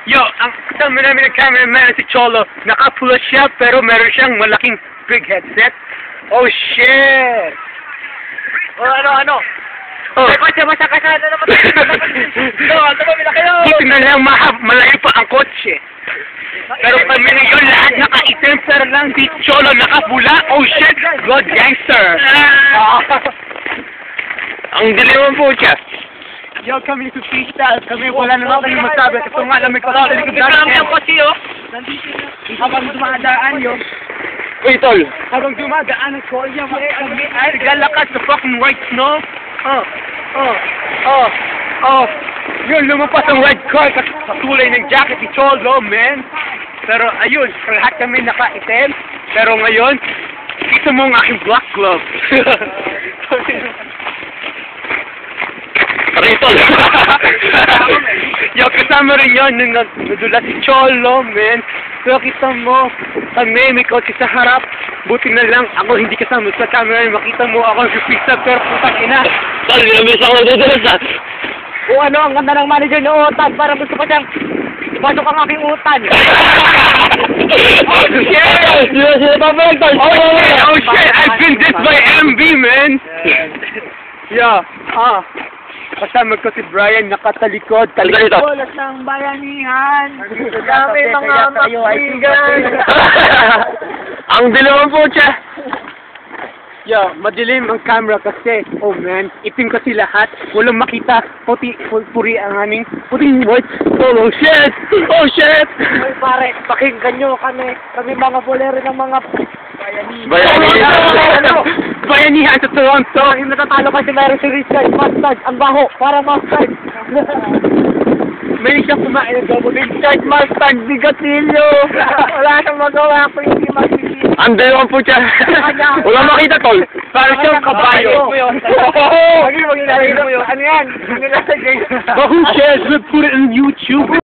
Yo, ang kasama namin ng cameraman si Cholo, nakapula siya pero meron siyang malaking big headset. Oh shit! Oh, ano? Oh. May kotse mo sa kasada naman. Tumamila kayo! Buti na lang malayo pa ang kotse. Pero kami ngayon lahat naka-itim pero lang si Cholo nakapula. Oh shit! God gangster! Ang dilim po siya. Yo, kami sa freestyle. Kami wala naman kami masabi. Kasi nga namin ko lang. Kasama yung kotse, oh. Habang dumadaan yun. Uy, tol. Habang dumadaan ang call niya, kami ay naglalakad sa fucking white snow. Yun, lumabas ang red car kasi katulay ng jacket ni Cholo, man. Pero ayun, lahat kami naka-itim. Pero ngayon, kita mo ang aking black glove. Rito. Yo, kasama rin yun nung nadulas si Cholo, man. Pero kita mo, kami may kotse sa harap. Buti na lang, ako hindi kasama sa camera. Makita mo ako sa pista, pero putang ina. Tol, nilabis ako nadudulas ah. O ano, ang ganda ng manager ng utan. Para gusto ko siyang ipasok ang aking utan. Oh shit! Sino babalik, tol? Oh shit! I've been dissed by MB, man! Yeah, kasama ko si Brian, nakatalikod. Dito. Bolas ng bayanihan. Dami mga makigan. Ang dilim po siya. Yeah, madilim ang camera kasi. Oh man, itim kasi lahat. Walang makita. Puri ang aming puting white. Oh shit! Oh shit! Ay pare, pakinggan nyo kami. Kami mga bolero ng mga Bayanihan sa Toronto. Yung natatalo kasi meron si Richard Mustard. Ang baho, para Mustard. May siya kumain ng double Richard Mustard, bigatilyo. Wala siyang magawa kung hindi magbigatilyo. Ang dilim po siya. Wala makita, tol. Para siyang kabayo. Mag-inalagay mo yun. Ano yan? Ang nilalagay. But who cares? We'll put it on YouTube.